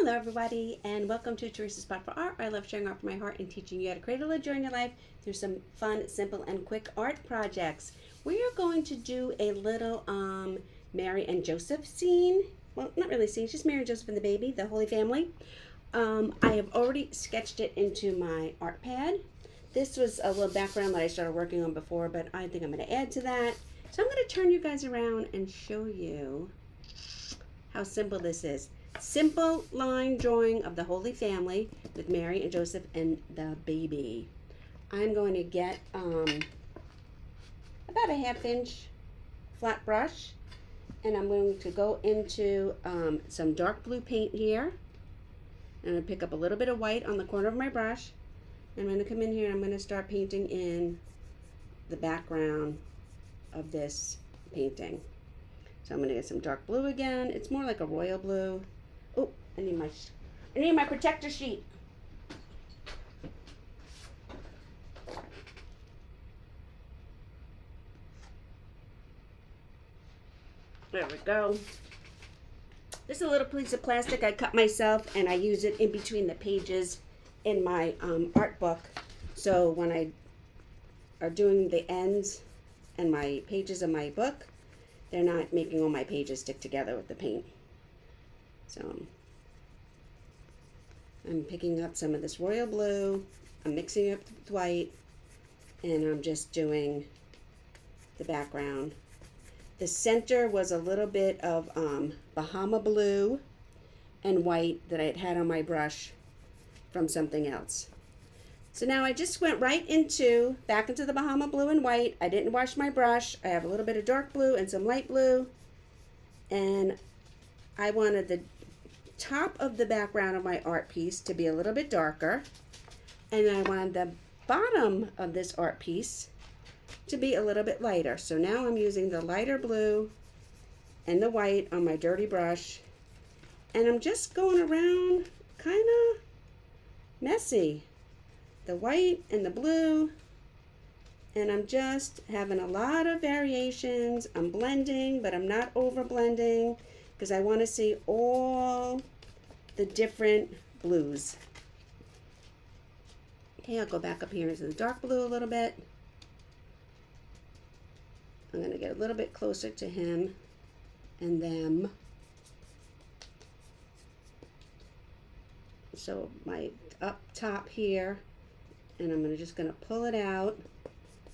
Hello everybody, and welcome to Teresa's Spot for Art. I love sharing art from my heart and teaching you how to create a little joy in your life through some fun, simple, and quick art projects. We are going to do a little Mary and Joseph scene. Well, not really scene, just Mary and Joseph and the baby, the Holy Family. I have already sketched it into my art pad. This was a little background that I started working on before, but I think I'm going to add to that. So I'm going to turn you guys around and show you how simple this is. Simple line drawing of the Holy Family with Mary and Joseph and the baby. I'm going to get about a 1/2 inch flat brush, and I'm going to go into some dark blue paint here. I'm going to pick up a little bit of white on the corner of my brush. I'm going to come in here and I'm going to start painting in the background of this painting. So I'm going to get some dark blue again. It's more like a royal blue. Oh, I need my protector sheet. There we go. This is a little piece of plastic I cut myself, and I use it in between the pages in my art book. So when I are doing the ends and my pages of my book, they're not making all my pages stick together with the paint. So I'm picking up some of this royal blue, I'm mixing it with white, and I'm just doing the background. The center was a little bit of Bahama blue and white that I had on my brush from something else. So now I just went right back into the Bahama blue and white. I didn't wash my brush. I have a little bit of dark blue and some light blue, and I wanted the top of the background of my art piece to be a little bit darker, and then I wanted the bottom of this art piece to be a little bit lighter. So now I'm using the lighter blue and the white on my dirty brush, and I'm just going around kind of messy, the white and the blue, and I'm just having a lot of variations. I'm blending, but I'm not over blending because I want to see all the different blues. Okay, I'll go back up here into the dark blue a little bit. I'm going to get a little bit closer to him and them. So my up top here, and I'm just going to pull it out,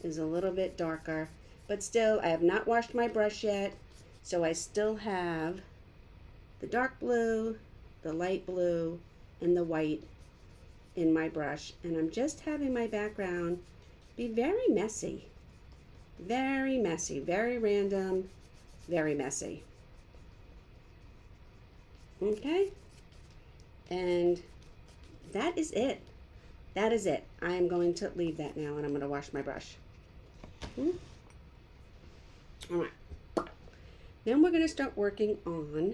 is a little bit darker, but still I have not washed my brush yet, so I still have the dark blue, the light blue, and the white in my brush, and I'm just having my background be very messy, very random, very messy. Okay, and that is it. That is it. I am going to leave that now, and I'm going to wash my brush. All right. Then we're going to start working on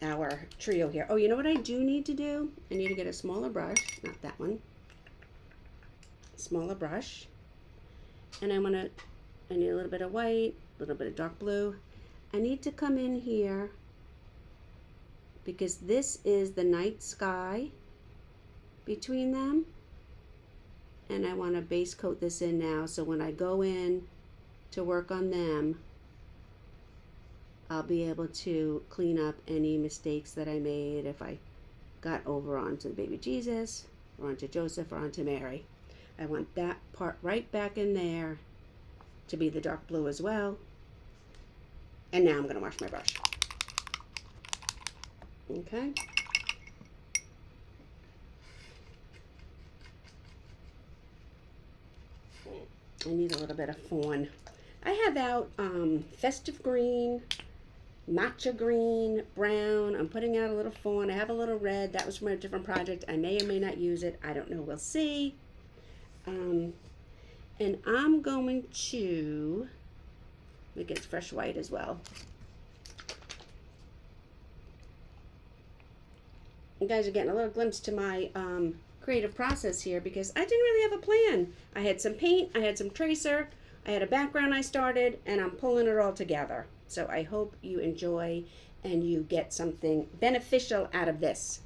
our trio here. Oh, you know what I do need to do? I need to get a smaller brush, not that one. Smaller brush. And I need a little bit of white, a little bit of dark blue. I need to come in here because this is the night sky between them, and I want to base coat this in now, so when I go in to work on them, I'll be able to clean up any mistakes that I made if I got over onto the baby Jesus or onto Joseph or onto Mary. I want that part right back in there to be the dark blue as well. And now I'm going to wash my brush. Okay. I need a little bit of fawn. I have out festive green, matcha green, brown. I'm putting out a little fawn. I have a little red. That was from a different project. I may or may not use it. I don't know. We'll see. And I'm going to make it fresh white as well. You guys are getting a little glimpse to my creative process here because I didn't really have a plan. I had some paint, I had some tracer, I had a background I started, and I'm pulling it all together. So I hope you enjoy and you get something beneficial out of this.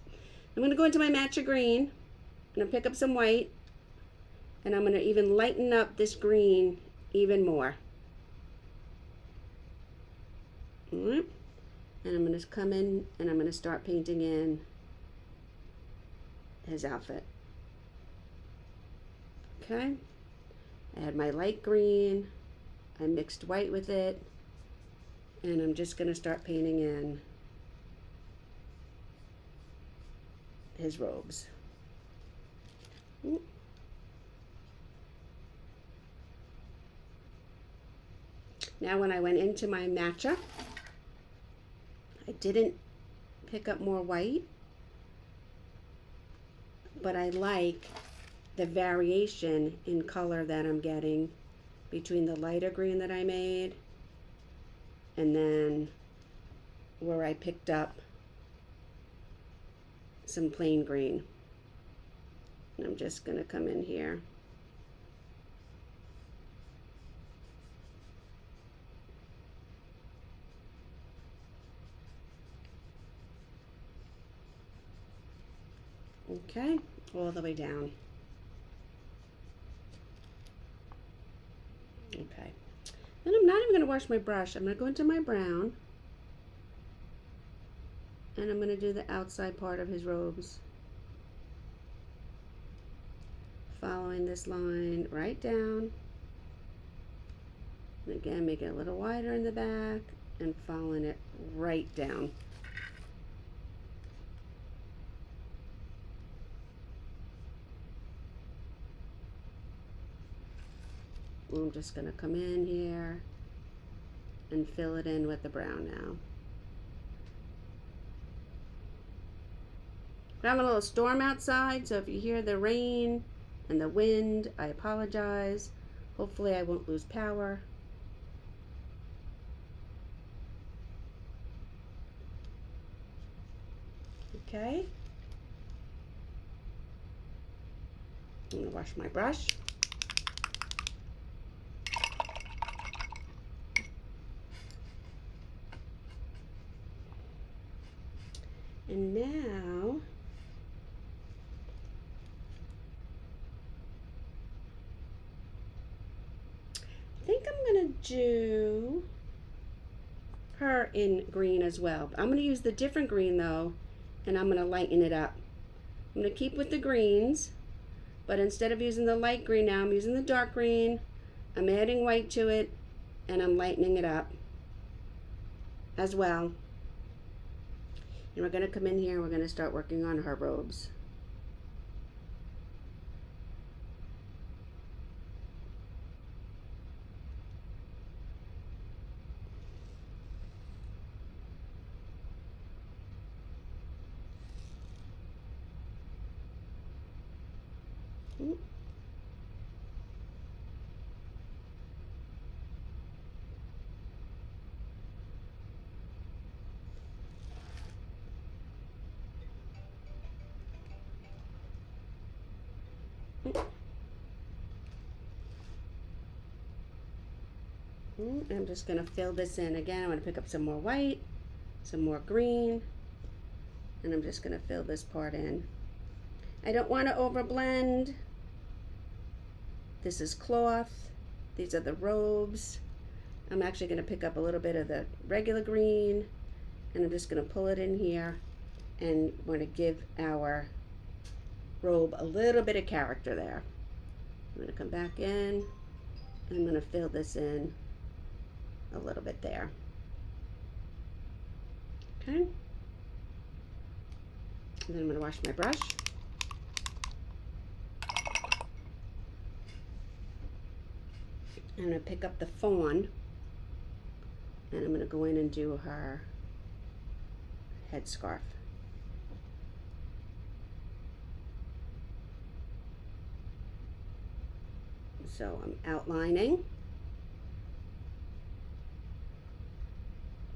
I'm going to go into my matcha green. I'm going to pick up some white, and I'm going to even lighten up this green even more. All right. And I'm going to come in and I'm going to start painting in his outfit. Okay. I had my light green. I mixed white with it. And I'm just going to start painting in his robes. Now when I went into my matcha, I didn't pick up more white, but I like the variation in color that I'm getting between the lighter green that I made and then where I picked up some plain green. And I'm just going to come in here. Okay, all the way down. Okay. Then I'm not even going to wash my brush. I'm going to go into my brown. And I'm going to do the outside part of his robes. Following this line right down. And again, make it a little wider in the back and following it right down. I'm just going to come in here and fill it in with the brown now. We're having a little storm outside, so if you hear the rain and the wind, I apologize. Hopefully I won't lose power. Okay. I'm going to wash my brush. And now, I think I'm going to do her in green as well. I'm going to use the different green though, and I'm going to lighten it up. I'm going to keep with the greens, but instead of using the light green now, I'm using the dark green. I'm adding white to it, and I'm lightening it up as well. And we're going to come in here and we're going to start working on her robes. I'm just going to fill this in. Again, I'm going to pick up some more white, some more green, and I'm just going to fill this part in. I don't want to overblend. This is cloth. These are the robes. I'm actually going to pick up a little bit of the regular green, and I'm just going to pull it in here, and we're going to give our robe a little bit of character there. I'm going to come back in, and I'm going to fill this in a little bit there. Okay. And then I'm going to wash my brush. I'm going to pick up the fawn, and I'm going to go in and do her headscarf. So I'm outlining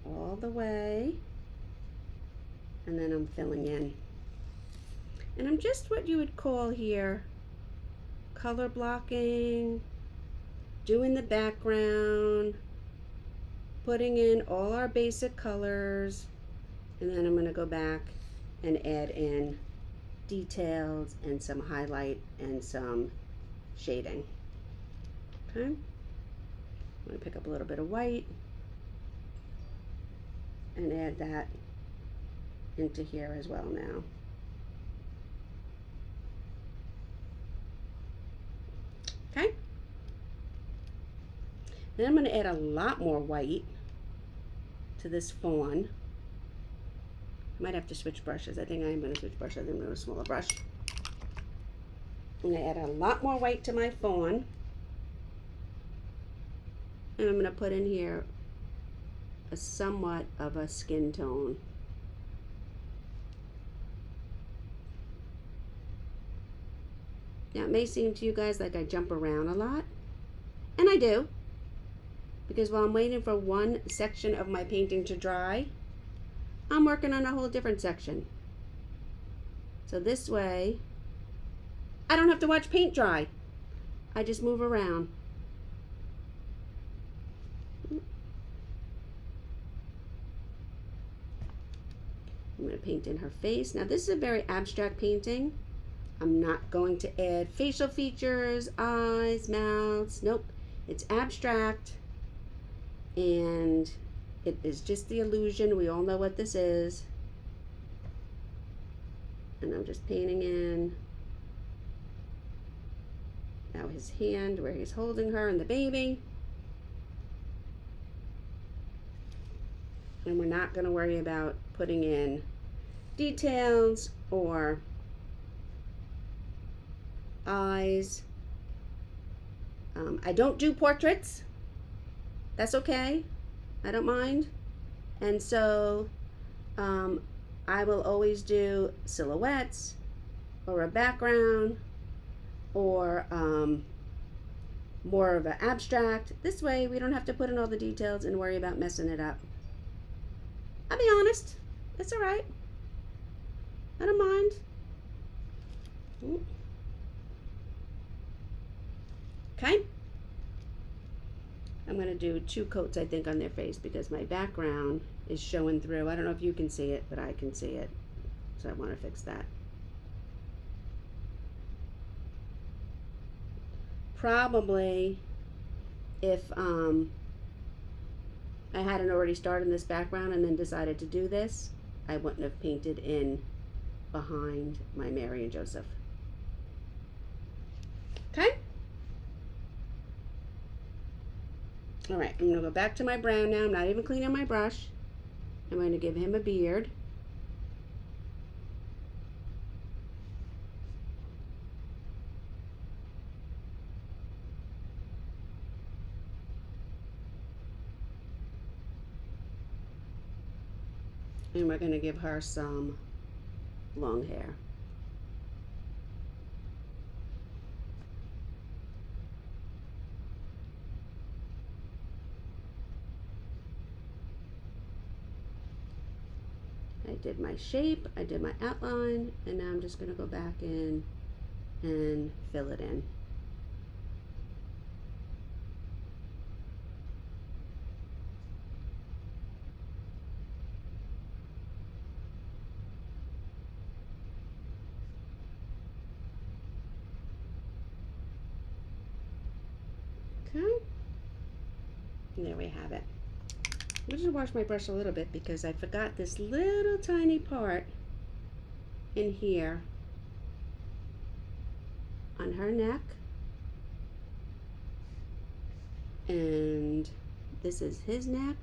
all the way, and then I'm filling in. And I'm just what you would call here color blocking, doing the background, putting in all our basic colors, And then I'm going to go back and add in details and some highlight and some shading. Okay. I'm going to pick up a little bit of white and add that into here as well now. Okay. Then I'm going to add a lot more white to this fawn. I might have to switch brushes. I think I am going to switch brushes. I'm going to a smaller brush. I'm going to add a lot more white to my fawn. And I'm going to put in here a somewhat of a skin tone. Now it may seem to you guys like I jump around a lot, and I do, because while I'm waiting for one section of my painting to dry, I'm working on a whole different section. So this way, I don't have to watch paint dry. I just move around. I'm going to paint in her face. Now this is a very abstract painting. I'm not going to add facial features, eyes, mouths. Nope. It's abstract. And it is just the illusion. We all know what this is. And I'm just painting in now his hand where he's holding her and the baby. And we're not going to worry about putting in details or eyes. I don't do portraits. That's okay. I don't mind. And so I will always do silhouettes or a background or more of an abstract. This way we don't have to put in all the details and worry about messing it up. I'll be honest. It's all right. I don't mind. Okay. I'm going to do 2 coats, I think, on their face because my background is showing through. I don't know if you can see it, but I can see it. So I want to fix that. Probably if I hadn't already started this background and then decided to do this, I wouldn't have painted in behind my Mary and Joseph. Okay? All right, I'm going to go back to my brown now. I'm not even cleaning my brush. I'm going to give him a beard. And we're going to give her some long hair. I did my shape, I did my outline, and now I'm just going to go back in and fill it in. Okay, and there we have it. I'm just wash my brush a little bit because I forgot this little tiny part in here on her neck, and this is his neck,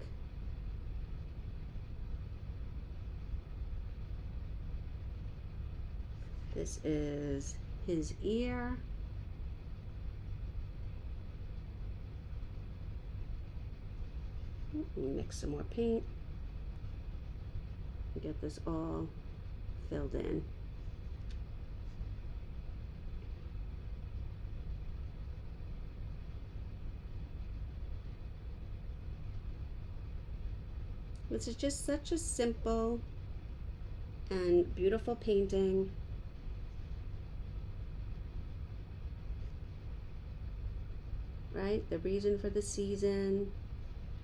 this is his ear, mix some more paint and get this all filled in. This is just such a simple and beautiful painting. Right? The reason for the season.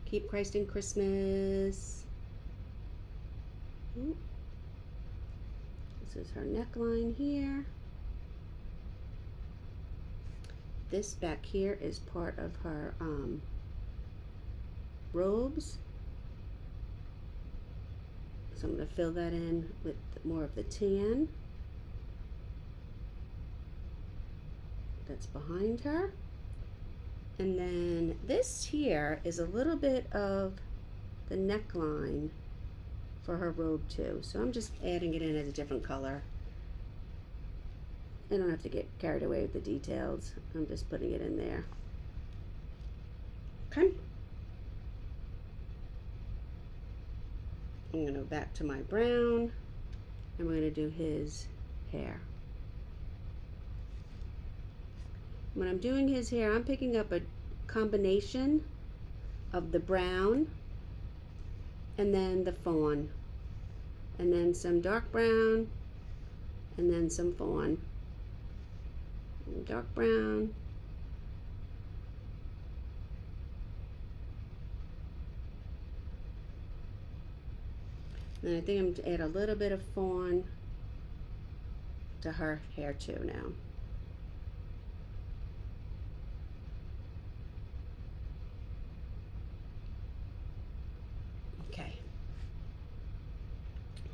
Keep Christ in Christmas. This is her neckline here. This back here is part of her robes. So I'm going to fill that in with more of the tan that's behind her. And then this here is a little bit of the neckline for her robe too. So I'm just adding it in as a different color. I don't have to get carried away with the details. I'm just putting it in there. Okay. I'm going to go back to my brown and we're going to do his hair. When I'm doing his hair, I'm picking up a combination of the brown and then the fawn, and then some dark brown and then some fawn, and dark brown, and I think I'm going to add a little bit of fawn to her hair too now.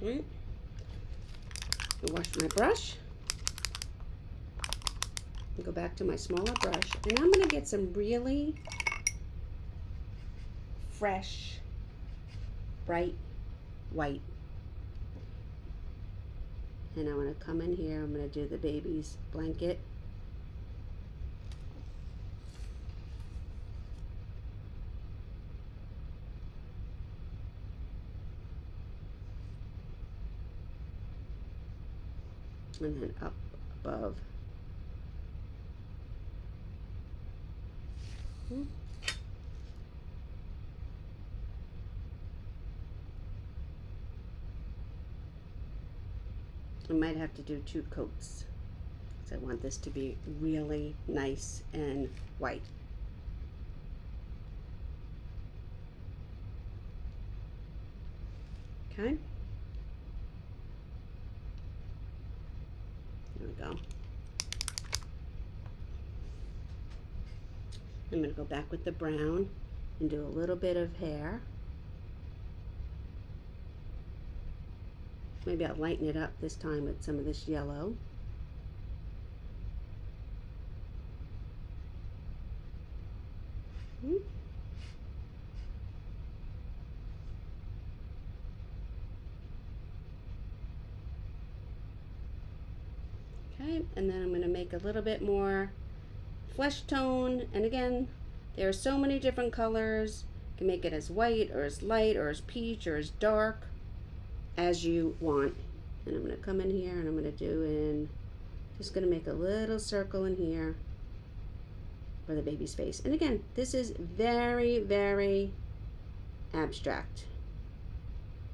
Okay. I'll wash my brush. I'll go back to my smaller brush, and I'm going to get some really fresh, bright white. And I'm going to come in here, I'm going to do the baby's blanket. And then up above. I might have to do 2 coats because I want this to be really nice and white. Okay. There we go. I'm going to go back with the brown and do a little bit of hair. Maybe I'll lighten it up this time with some of this yellow. Okay, and then I'm going to make a little bit more flesh tone, and again, there are so many different colors. You can make it as white or as light or as peach or as dark as you want. And I'm going to come in here and I'm going to do in, just going to make a little circle in here for the baby's face. And again, this is very, very abstract.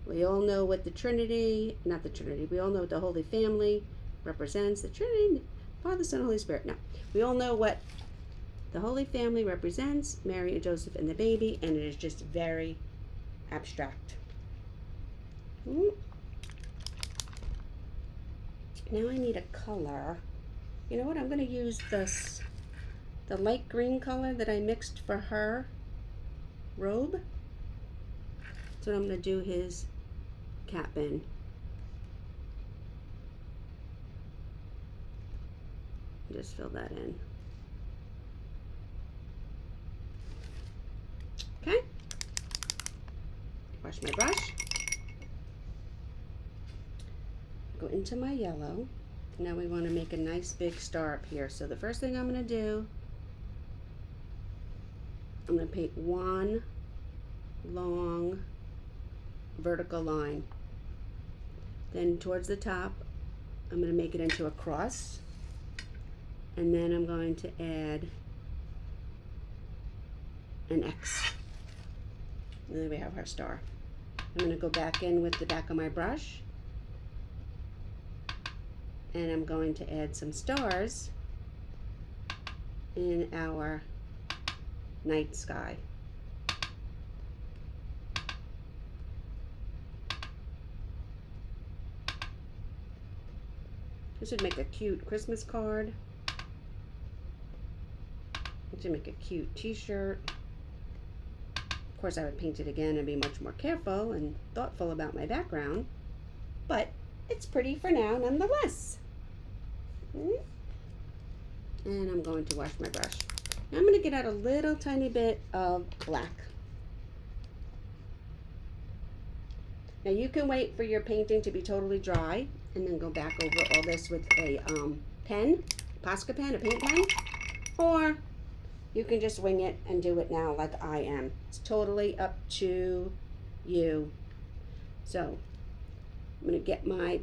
We all know what the Trinity, not the Trinity, we all know what the Holy Family represents. The Trinity, Father, Son, Holy Spirit. No, we all know what the Holy Family represents, Mary and Joseph and the baby, and it is just very abstract. Now I need a color. You know what? I'm going to use this, the light green color that I mixed for her robe. That's what I'm going to do his cap in. Just fill that in. Okay. Wash my brush. Go into my yellow. Now we want to make a nice big star up here. So the first thing I'm going to do, I'm going to paint one long vertical line. Then towards the top, I'm going to make it into a cross. And then I'm going to add an X. And then we have our star. I'm going to go back in with the back of my brush. And I'm going to add some stars in our night sky. This would make a cute Christmas card. This would make a cute t-shirt. Of course, I would paint it again and be much more careful and thoughtful about my background, but it's pretty for now nonetheless. Okay. And I'm going to wash my brush. Now I'm going to get out a little tiny bit of black. Now you can wait for your painting to be totally dry and then go back over all this with a pen, Posca pen, a paint pen, or you can just wing it and do it now like I am. It's totally up to you. So I'm going to get my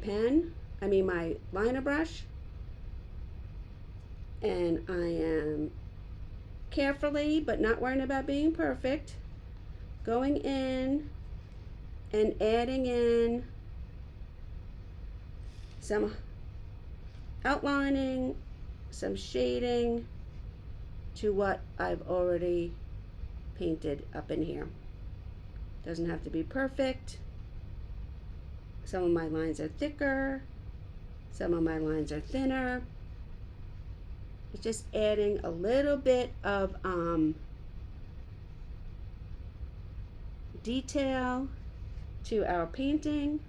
my liner brush, and I am carefully, but not worrying about being perfect, going in and adding in some outlining, some shading to what I've already painted up in here. Doesn't have to be perfect. Some of my lines are thicker, some of my lines are thinner. It's just adding a little bit of detail to our painting.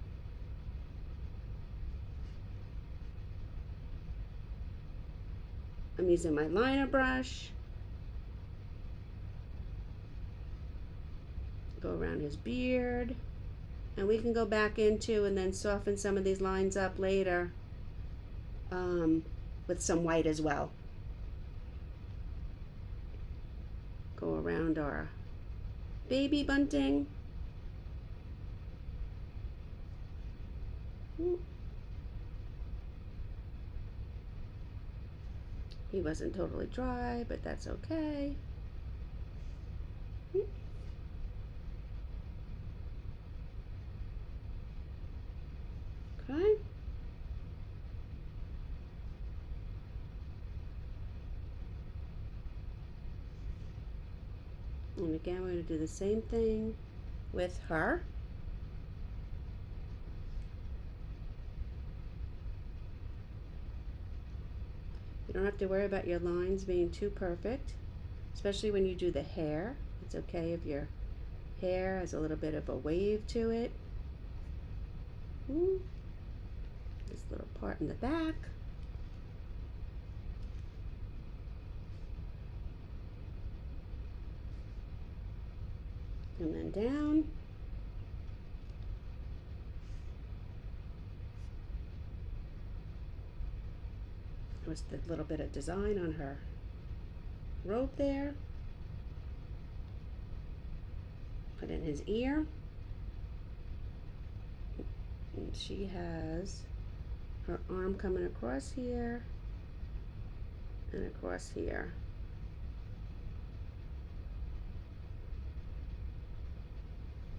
I'm using my liner brush. Go around his beard. And we can go back into and then soften some of these lines up later with some white as well. Go around our baby bunting. He wasn't totally dry, but that's okay. Okay. And again, we're going to do the same thing with her. You don't have to worry about your lines being too perfect, especially when you do the hair. It's okay if your hair has a little bit of a wave to it. Ooh. This little part in the back. And then down. Was the little bit of design on her robe there. Put in his ear. And she has her arm coming across here and across here.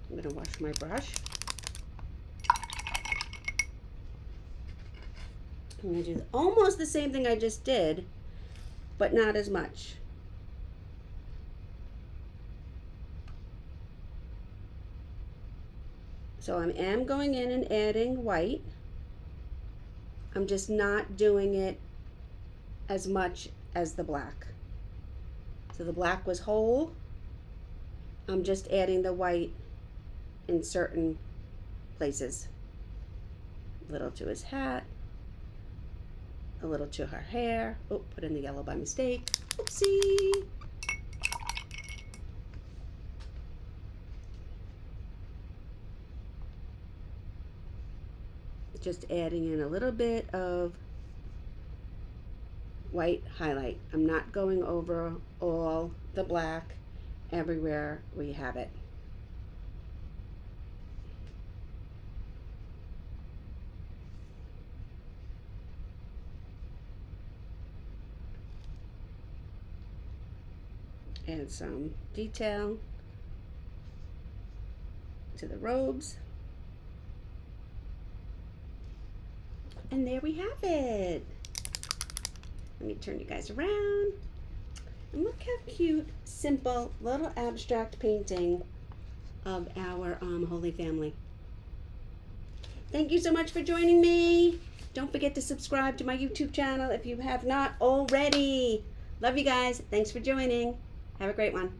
I'm going to wash my brush. I'm going to do almost the same thing I just did, but not as much. So I am going in and adding white. I'm just not doing it as much as the black. So the black was whole. I'm just adding the white in certain places. A little to his hat. A little to her hair. Oh, put in the yellow by mistake. Oopsie. Just adding in a little bit of white highlight. I'm not going over all the black everywhere we have it. Add some detail to the robes. And there we have it. Let me turn you guys around. And look how cute, simple, little abstract painting of our Holy Family. Thank you so much for joining me. Don't forget to subscribe to my YouTube channel if you have not already. Love you guys. Thanks for joining. Have a great one.